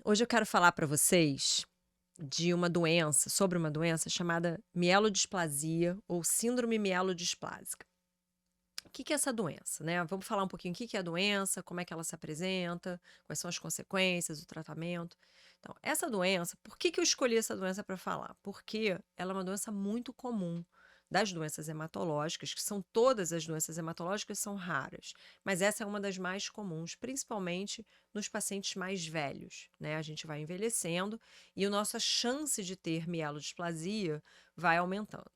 Hoje eu quero falar para vocês de uma doença, sobre uma doença chamada mielodisplasia ou síndrome mielodisplásica. O que que é essa doença, né? Vamos falar um pouquinho o que que é a doença, como é que ela se apresenta, quais são as consequências, o tratamento. Então, essa doença, por que que eu escolhi essa doença para falar? Porque ela é uma doença muito comum das doenças hematológicas, que são todas as doenças hematológicas são raras, mas essa é uma das mais comuns, principalmente nos pacientes mais velhos, né? A gente vai envelhecendo e a nossa chance de ter mielodisplasia vai aumentando.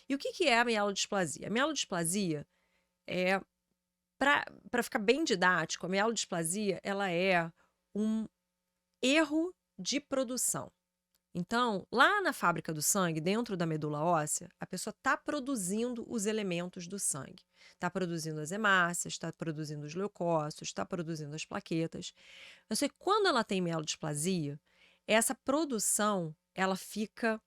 E o que que é a mielodisplasia? A mielodisplasia é para ficar bem didático, a mielodisplasia, ela é um erro de produção. Então, lá na fábrica do sangue, dentro da medula óssea, a pessoa está produzindo os elementos do sangue. Está produzindo as hemácias, está produzindo os leucócitos, está produzindo as plaquetas. Eu sei que quando ela tem mielodisplasia, essa produção ela fica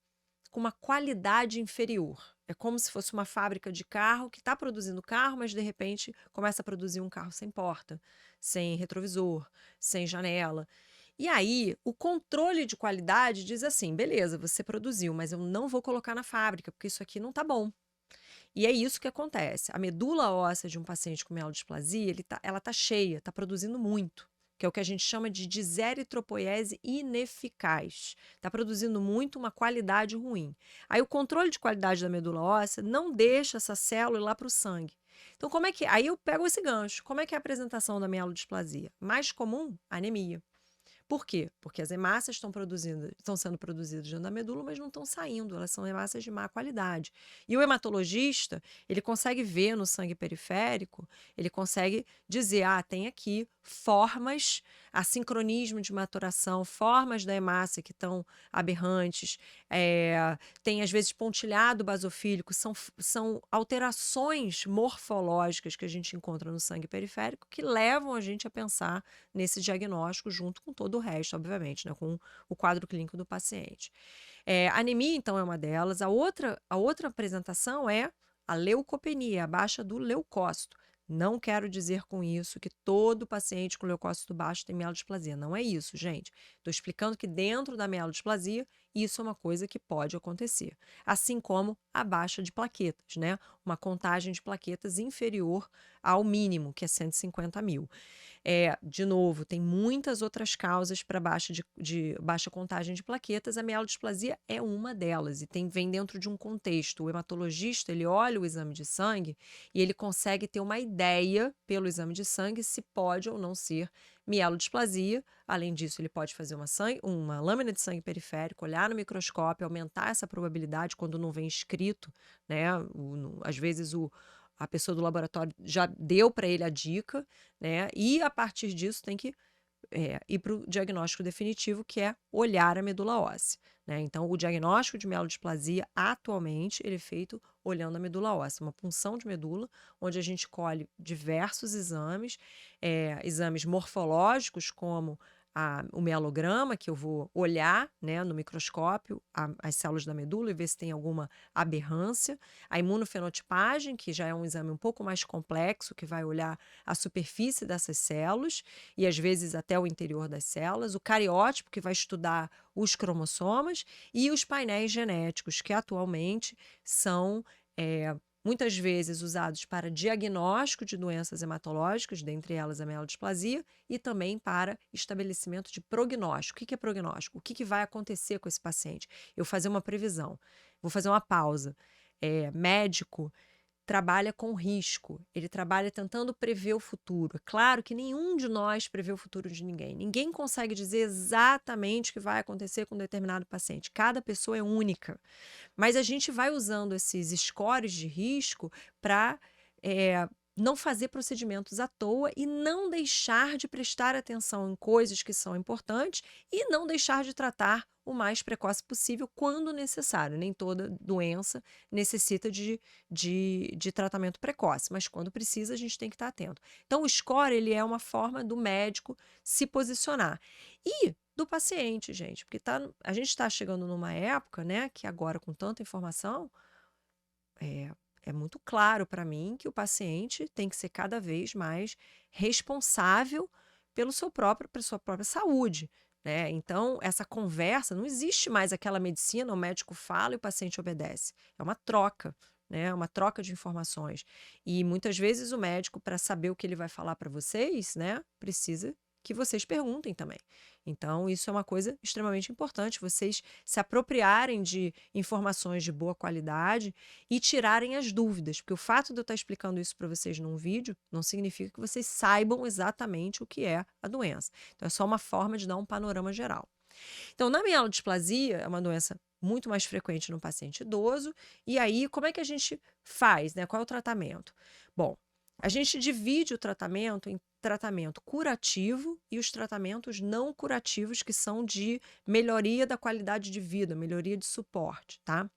com uma qualidade inferior. É como se fosse uma fábrica de carro que está produzindo carro, mas de repente começa a produzir um carro sem porta, sem retrovisor, sem janela. E aí, o controle de qualidade diz assim: beleza, você produziu, mas eu não vou colocar na fábrica, porque isso aqui não está bom. E é isso que acontece. A medula óssea de um paciente com mielodisplasia, ela está cheia, está produzindo muito, que é o que a gente chama de deseritropoiese ineficaz. Está produzindo muito, uma qualidade ruim. Aí o controle de qualidade da medula óssea não deixa essa célula ir lá para o sangue. Então, como é que. Aí eu pego esse gancho. Como é que é a apresentação da mielodisplasia? Mais comum, anemia. Por quê? Porque as hemácias estão sendo produzidas dentro da medula, mas não estão saindo, elas são hemácias de má qualidade. E o hematologista, ele consegue ver no sangue periférico, ele consegue dizer, tem aqui formas, assincronismo de maturação, formas da hemácia que estão aberrantes, tem às vezes pontilhado basofílico, são alterações morfológicas que a gente encontra no sangue periférico que levam a gente a pensar nesse diagnóstico, junto com todo o resto, obviamente, né, com o quadro clínico do paciente. Anemia, então, é uma delas. A outra apresentação é a leucopenia, a baixa do leucócito. Não quero dizer com isso que todo paciente com leucócito baixo tem mielodisplasia. Não é isso, gente. Estou explicando que dentro da mielodisplasia, isso é uma coisa que pode acontecer. Assim como a baixa de plaquetas, né? Uma contagem de plaquetas inferior ao mínimo, que é 150 mil. De novo, tem muitas outras causas para de baixa contagem de plaquetas. A mielodisplasia é uma delas e vem dentro de um contexto. O hematologista, ele olha o exame de sangue e ele consegue ter uma ideia, pelo exame de sangue, se pode ou não ser mielodisplasia. Além disso, ele pode fazer uma lâmina de sangue periférico, olhar no microscópio, aumentar essa probabilidade quando não vem escrito, né? Às vezes a pessoa do laboratório já deu para ele a dica, né? E a partir disso tem que ir para o diagnóstico definitivo, que é olhar a medula óssea, né? Então, o diagnóstico de mielodisplasia, atualmente, ele é feito olhando a medula óssea, uma punção de medula, onde a gente colhe diversos exames, exames morfológicos, como o mielograma, que eu vou olhar, né, no microscópio as células da medula e ver se tem alguma aberrância. A imunofenotipagem, que já é um exame um pouco mais complexo, que vai olhar a superfície dessas células e às vezes até o interior das células. O cariótipo, que vai estudar os cromossomas, e os painéis genéticos, que atualmente são muitas vezes usados para diagnóstico de doenças hematológicas, dentre elas a mielodisplasia, e também para estabelecimento de prognóstico. O que é prognóstico? O que vai acontecer com esse paciente? Eu fazer uma previsão. Vou fazer uma pausa. Médico trabalha com risco, ele trabalha tentando prever o futuro. É claro que nenhum de nós prevê o futuro de ninguém. Ninguém consegue dizer exatamente o que vai acontecer com um determinado paciente. Cada pessoa é única. Mas a gente vai usando esses scores de risco para não fazer procedimentos à toa e não deixar de prestar atenção em coisas que são importantes e não deixar de tratar o mais precoce possível quando necessário. Nem toda doença necessita de tratamento precoce, mas quando precisa a gente tem que estar atento. Então o score, ele é uma forma do médico se posicionar. E do paciente, gente, porque a gente está chegando numa época, né, que agora com tanta informação, é muito claro para mim que o paciente tem que ser cada vez mais responsável pela sua própria saúde, né? Então, essa conversa, não existe mais aquela medicina, o médico fala e o paciente obedece. É uma troca, né? É uma troca de informações. E muitas vezes o médico, para saber o que ele vai falar para vocês, né, precisa que vocês perguntem também. Então, isso é uma coisa extremamente importante, vocês se apropriarem de informações de boa qualidade e tirarem as dúvidas, porque o fato de eu estar explicando isso para vocês num vídeo não significa que vocês saibam exatamente o que é a doença. Então, é só uma forma de dar um panorama geral. Então, na mielodisplasia, é uma doença muito mais frequente no paciente idoso. E aí, como é que a gente faz, né? Qual é o tratamento? Bom, a gente divide o tratamento em tratamento curativo e os tratamentos não curativos, que são de melhoria da qualidade de vida, melhoria de suporte, tá?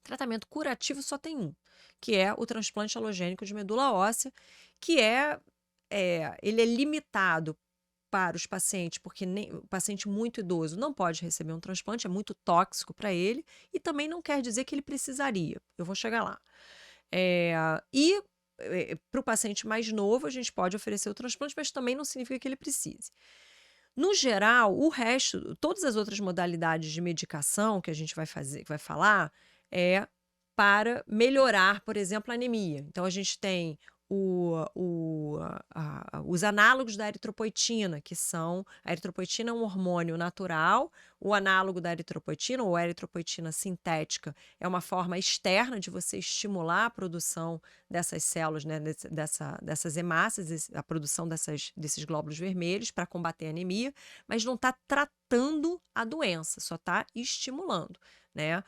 Tratamento curativo só tem um, que é o transplante alogênico de medula óssea, que ele é limitado para os pacientes, porque o paciente muito idoso não pode receber um transplante, é muito tóxico para ele, e também não quer dizer que ele precisaria. Eu vou chegar lá. E para o paciente mais novo, a gente pode oferecer o transplante, mas também não significa que ele precise. No geral, o resto, todas as outras modalidades de medicação que a gente vai falar, é para melhorar, por exemplo, a anemia. Então, a gente tem os análogos da eritropoetina, que são... A eritropoetina é um hormônio natural, o análogo da eritropoetina, ou eritropoetina sintética, é uma forma externa de você estimular a produção dessas células, né, dessas hemácias, a produção desses glóbulos vermelhos para combater a anemia, mas não está tratando a doença, só está estimulando, né?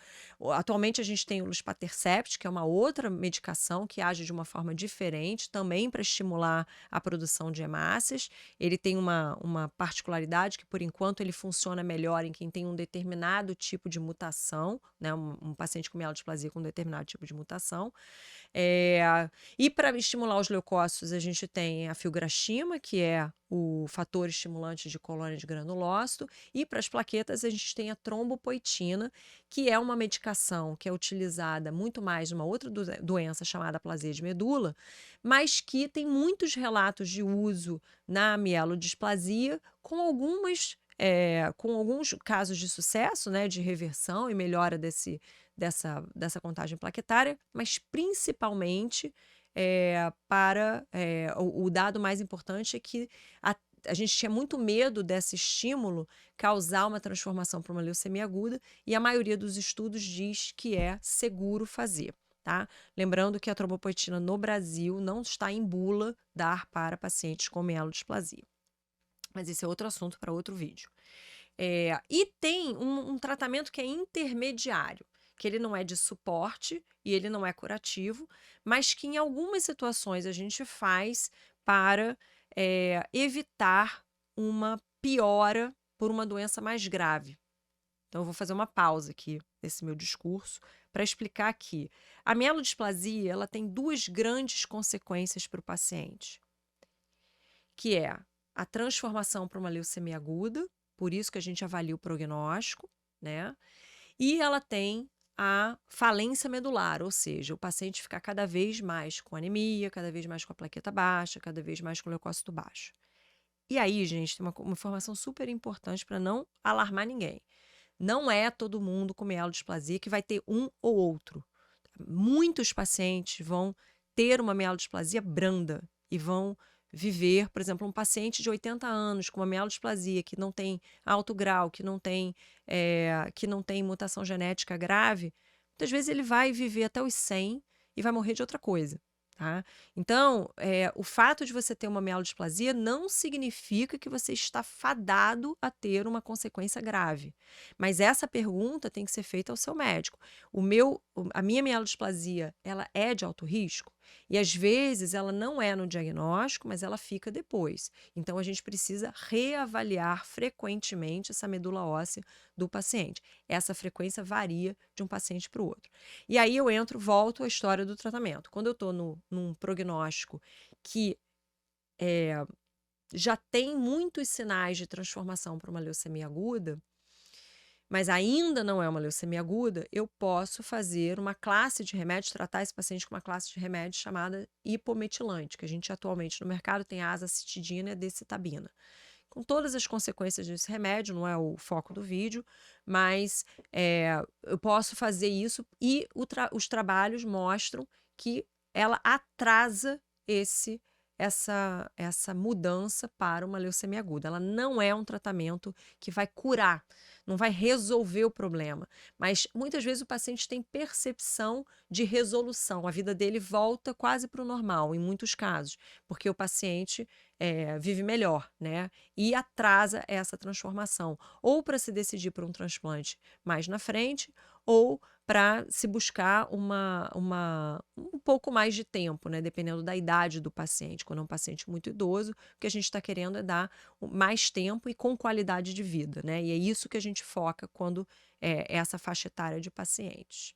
Atualmente a gente tem o luspatercept, que é uma outra medicação que age de uma forma diferente, também para estimular a produção de hemácias. Ele tem uma particularidade que, por enquanto, ele funciona melhor em quem tem um determinado tipo de mutação, né? Um paciente com mielodisplasia com um determinado tipo de mutação. E para estimular os leucócitos, a gente tem a filgrastima, que é o fator estimulante de colônia de granulócito, e para as plaquetas a gente tem a trombopoetina, que é uma medicação que é utilizada muito mais numa outra doença chamada aplasia de medula, mas que tem muitos relatos de uso na mielodisplasia, com alguns casos de sucesso, né, de reversão e melhora dessa contagem plaquetária, mas principalmente o dado mais importante é que a gente tinha muito medo desse estímulo causar uma transformação para uma leucemia aguda, e a maioria dos estudos diz que é seguro fazer, tá? Lembrando que a trombopoetina no Brasil não está em bula dar para pacientes com mielodisplasia. Mas esse é outro assunto para outro vídeo. E tem um tratamento que é intermediário, que ele não é de suporte e ele não é curativo, mas que em algumas situações a gente faz para evitar uma piora por uma doença mais grave. Então, eu vou fazer uma pausa aqui nesse meu discurso para explicar que a mielodisplasia ela tem duas grandes consequências para o paciente, que é a transformação para uma leucemia aguda, por isso que a gente avalia o prognóstico, né? E ela tem a falência medular, ou seja, o paciente ficar cada vez mais com anemia, cada vez mais com a plaqueta baixa, cada vez mais com o leucócito baixo. E aí, gente, tem uma informação super importante para não alarmar ninguém. Não é todo mundo com mielodisplasia que vai ter um ou outro. Muitos pacientes vão ter uma mielodisplasia branda e vão viver, por exemplo, um paciente de 80 anos com uma mielodisplasia que não tem alto grau, que não tem mutação genética grave, muitas vezes ele vai viver até os 100 e vai morrer de outra coisa. Tá? Então, o fato de você ter uma mielodisplasia não significa que você está fadado a ter uma consequência grave. Mas essa pergunta tem que ser feita ao seu médico. A minha mielodisplasia, ela é de alto risco? E às vezes ela não é no diagnóstico, mas ela fica depois. Então, a gente precisa reavaliar frequentemente essa medula óssea do paciente. Essa frequência varia de um paciente para o outro. E aí volto à história do tratamento. Quando eu estou num prognóstico que já tem muitos sinais de transformação para uma leucemia aguda, mas ainda não é uma leucemia aguda, eu posso fazer uma classe de remédios, tratar esse paciente com uma classe de remédios chamada hipometilante, que a gente atualmente no mercado tem a azacitidina e a decitabina, com todas as consequências desse remédio, não é o foco do vídeo, mas eu posso fazer isso e os trabalhos mostram que ela atrasa essa mudança para uma leucemia aguda. Ela não é um tratamento que vai curar, não vai resolver o problema, mas muitas vezes o paciente tem percepção de resolução, a vida dele volta quase para o normal, em muitos casos, porque o paciente vive melhor, né? E atrasa essa transformação, ou para se decidir por um transplante mais na frente, ou para se buscar um pouco mais de tempo, né? Dependendo da idade do paciente. Quando é um paciente muito idoso, o que a gente está querendo é dar mais tempo e com qualidade de vida, né? E é isso que a gente foca quando é essa faixa etária de pacientes.